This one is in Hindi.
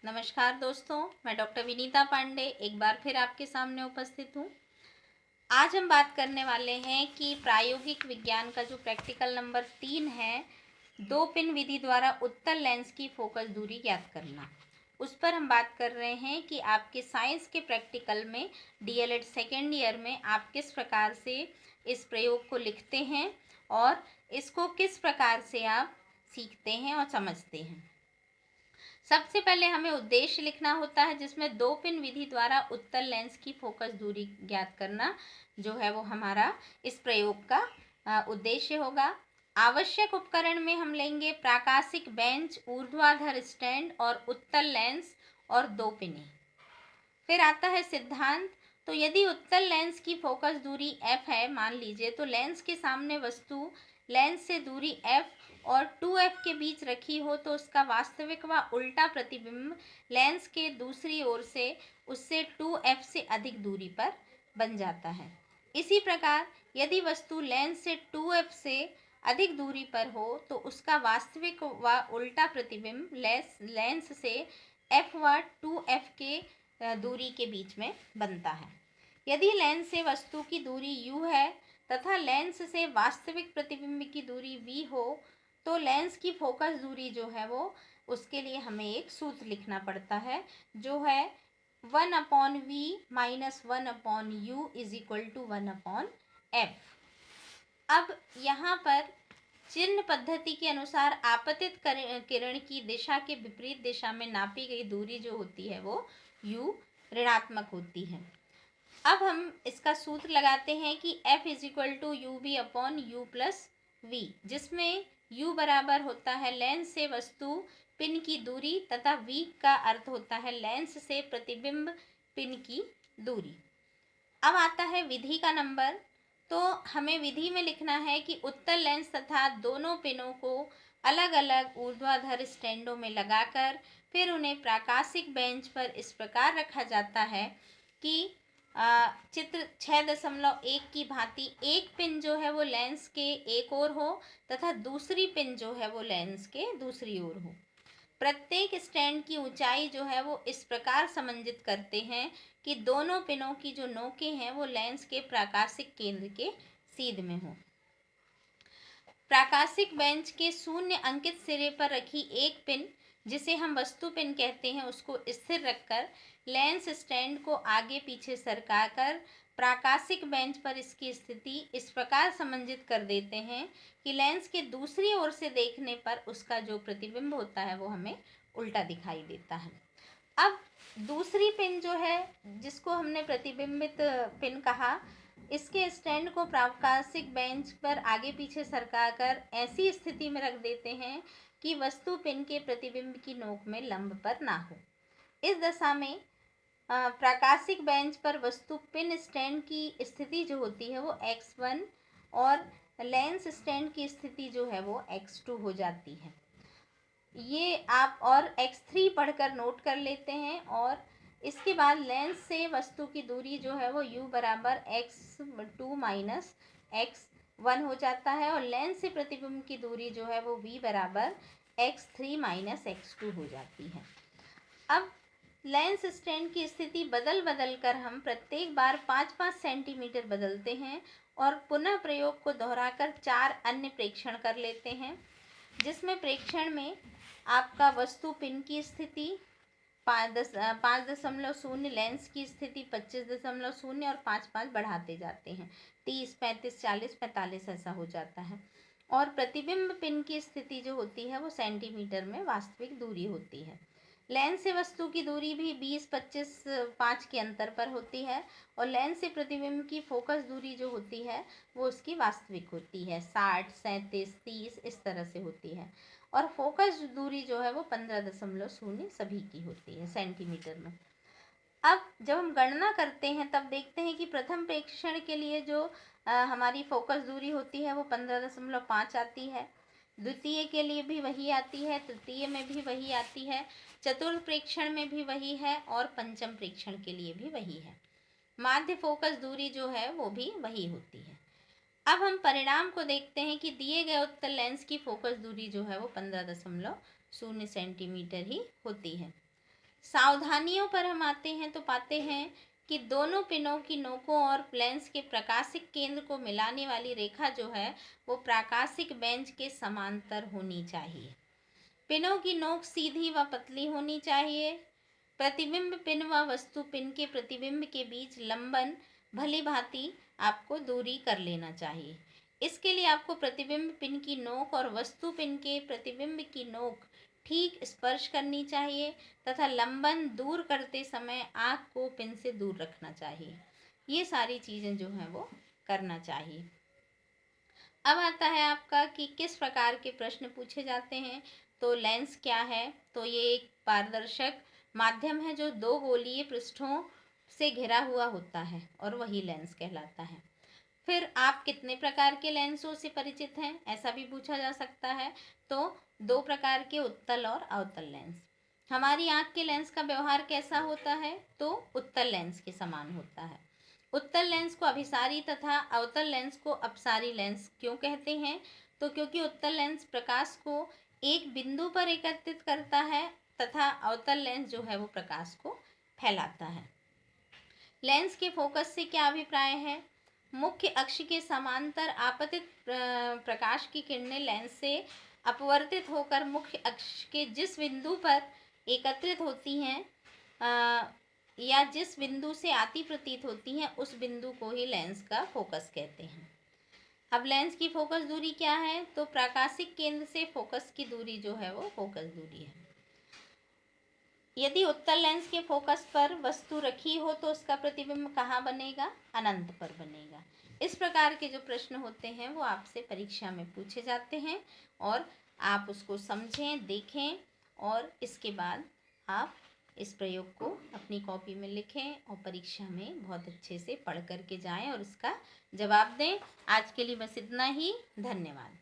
नमस्कार दोस्तों, मैं डॉक्टर विनीता पांडे एक बार फिर आपके सामने उपस्थित हूँ। आज हम बात करने वाले हैं कि प्रायोगिक विज्ञान का जो प्रैक्टिकल नंबर 3 है, 2 पिन विधि द्वारा उत्तल लेंस की फोकस दूरी ज्ञात करना। उस पर हम बात कर रहे हैं कि आपके साइंस के प्रैक्टिकल में डीएलएड सेकेंड ईयर में आप किस प्रकार से इस प्रयोग को लिखते हैं और इसको किस प्रकार से आप सीखते हैं और समझते हैं। सबसे पहले हमें उद्देश्य लिखना होता है, जिसमें 2 पिन विधि द्वारा उत्तल लेंस की फोकस दूरी ज्ञात करना जो है वो हमारा इस प्रयोग का उद्देश्य होगा। आवश्यक उपकरण में हम लेंगे प्राकाशिक बेंच, ऊर्ध्वाधर स्टैंड और उत्तल लेंस और 2 पिनें। फिर आता है सिद्धांत। तो यदि उत्तल लेंस की फोकस दूरी f है, मान लीजिए, तो लेंस के सामने वस्तु लेंस से दूरी f और 2f के बीच रखी हो तो उसका वास्तविक व उल्टा प्रतिबिंब लेंस के दूसरी ओर से उससे 2f से अधिक दूरी पर बन जाता है। इसी प्रकार यदि वस्तु लेंस से 2f से अधिक दूरी पर हो तो उसका वास्तविक व उल्टा प्रतिबिंब लेंस से f व 2f के दूरी के बीच में बनता है। यदि लेंस से वस्तु की दूरी u है तथा लेंस से वास्तविक प्रतिबिंब की दूरी v हो तो लेंस की फोकस दूरी जो है वो उसके लिए हमें एक सूत्र लिखना पड़ता है, जो है 1/v minus 1/u is equal to 1/f। अब यहाँ पर चिन्ह पद्धति के अनुसार आपतित किरण की दिशा के विपरीत दिशा में नापी गई दूरी जो होती है वो u ऋणात्मक होती है। अब हम इसका सूत्र लगाते हैं कि F is equal to u v upon u plus v, जिसमें u बराबर होता है लेंस से वस्तु पिन की दूरी तथा v का अर्थ होता है लेंस से प्रतिबिंब पिन की दूरी। अब आता है विधि का नंबर। तो हमें विधि में लिखना है कि उत्तल लेंस तथा दोनों पिनों को अलग अलग ऊर्ध्वाधर स्टैंडों में लगाकर फिर उन्हें प्राकाशिक बेंच पर इस प्रकार रखा जाता है कि चित्र 6.1 की भांति एक पिन जो है वो लेंस के एक ओर हो तथा दूसरी पिन जो है वो लेंस के दूसरी ओर हो। प्रत्येक स्टैंड की ऊंचाई जो है वो इस प्रकार समंजित करते हैं कि दोनों पिनों की जो नोकें हैं वो लेंस के प्राकाशिक केंद्र के सीध में हो। प्राकाशिक बेंच के शून्य अंकित सिरे पर रखी एक पिन, जिसे हम वस्तु पिन कहते हैं, उसको स्थिर रखकर लेंस स्टैंड को आगे पीछे सरकाकर प्राकाशिक बेंच पर इसकी स्थिति इस प्रकार समंजित कर देते हैं कि लेंस के दूसरी ओर से देखने पर उसका जो प्रतिबिंब होता है वो हमें उल्टा दिखाई देता है। अब दूसरी पिन जो है, जिसको हमने प्रतिबिंबित पिन कहा, इसके स्टैंड को प्राकाशिक बेंच पर आगे पीछे सरकाकर ऐसी स्थिति में रख देते हैं कि वस्तु पिन के प्रतिबिंब की नोक में लंब पर ना हो। इस दशा में प्राकाशिक बेंच पर वस्तु पिन स्टैंड की स्थिति जो होती है वो x1 और लेंस स्टैंड की स्थिति जो है वो x2 हो जाती है। ये आप और x3 पढ़कर नोट कर लेते हैं। और इसके बाद लेंस से वस्तु की दूरी जो है वो u बराबर x2 माइनस x1 हो जाता है और लेंस से प्रतिबिंब की दूरी जो है वो v बराबर x3 माइनस x2 हो जाती है। अब लेंस स्टैंड की स्थिति बदल बदल कर हम प्रत्येक बार 5-5 सेंटीमीटर बदलते हैं और पुनः प्रयोग को दोहराकर 4 अन्य प्रेक्षण कर लेते हैं, जिसमें प्रेक्षण में आपका वस्तु पिन की स्थिति 5.0, लेंस की स्थिति 25.0 और 5-5 बढ़ाते जाते हैं, 30, 35, 40, 45 ऐसा हो जाता है। और प्रतिबिंब पिन की स्थिति जो होती है वो सेंटीमीटर में वास्तविक दूरी होती है। लेंस से वस्तु की दूरी भी 20, 25, 5 के अंतर पर होती है और लेंस से प्रतिबिंब की फोकस दूरी जो होती है वो उसकी वास्तविक होती है 60, 37, 30 इस तरह से होती है। और फोकस दूरी जो है वो 15.0 सभी की होती है सेंटीमीटर में। अब जब हम गणना करते हैं तब देखते हैं कि प्रथम प्रेक्षण के लिए जो हमारी फोकस दूरी होती है वो 15.5 आती है, द्वितीय के लिए भी वही आती है, तृतीय में भी वही आती है, चतुर्थ प्रेक्षण में भी वही है और पंचम प्रेक्षण के लिए भी वही है। माध्य फोकस दूरी जो है वो भी वही होती है। अब हम परिणाम को देखते हैं कि दिए गए उत्तल लेंस की फोकस दूरी जो है वो 15.0 सेंटीमीटर ही होती है। सावधानियों पर हम आते हैं तो पाते हैं कि दोनों पिनों की नोकों और लेंस के प्रकाशिक केंद्र को मिलाने वाली रेखा जो है वो प्रकाशिक बेंच के समांतर होनी चाहिए। पिनों की नोक सीधी व पतली होनी चाहिए। प्रतिबिंब पिन व वस्तु पिन के प्रतिबिंब के बीच लंबन भली भांति आपको दूरी कर लेना चाहिए। इसके लिए आपको प्रतिबिंब पिन की नोक और वस्तु पिन के प्रतिबिंब की नोक ठीक स्पर्श करनी चाहिए तथा लंबन दूर करते समय आँख को पिन से दूर रखना चाहिए। ये सारी चीज़ें जो हैं वो करना चाहिए। अब आता है आपका कि किस प्रकार के प्रश्न पूछे जाते हैं। तो लेंस क्या है? तो ये एक पारदर्शक माध्यम है जो दो गोलीय पृष्ठों से घिरा हुआ होता है और वही लेंस कहलाता है। फिर आप कितने प्रकार के लेंसों से परिचित हैं, ऐसा भी पूछा जा सकता है। तो दो प्रकार के उत्तल और अवतल लेंस। हमारी आँख के लेंस का व्यवहार कैसा होता है? तो उत्तल लेंस के समान होता है। उत्तल लेंस को अभिसारी तथा अवतल लेंस को अपसारी लेंस क्यों कहते हैं? तो क्योंकि उत्तल लेंस प्रकाश को एक बिंदु पर एकत्रित करता है तथा अवतल लेंस जो है वो प्रकाश को फैलाता है। लेंस के फोकस से क्या अभिप्राय है? मुख्य अक्ष के समांतर आपतित प्रकाश की किरणें लेंस से अपवर्तित होकर मुख्य अक्ष के जिस बिंदु पर एकत्रित होती हैं या जिस बिंदु से आती प्रतीत होती हैं उस बिंदु को ही लेंस का फोकस कहते हैं। अब लेंस की फोकस दूरी क्या है? तो प्रकाशिक केंद्र से फोकस की दूरी जो है वो फोकस दूरी है। यदि उत्तल लेंस के फोकस पर वस्तु रखी हो तो उसका प्रतिबिंब कहाँ बनेगा? अनंत पर बनेगा। इस प्रकार के जो प्रश्न होते हैं वो आपसे परीक्षा में पूछे जाते हैं और आप उसको समझें, देखें और इसके बाद आप इस प्रयोग को अपनी कॉपी में लिखें और परीक्षा में बहुत अच्छे से पढ़ कर के जाएं और इसका जवाब दें। आज के लिए बस इतना ही। धन्यवाद।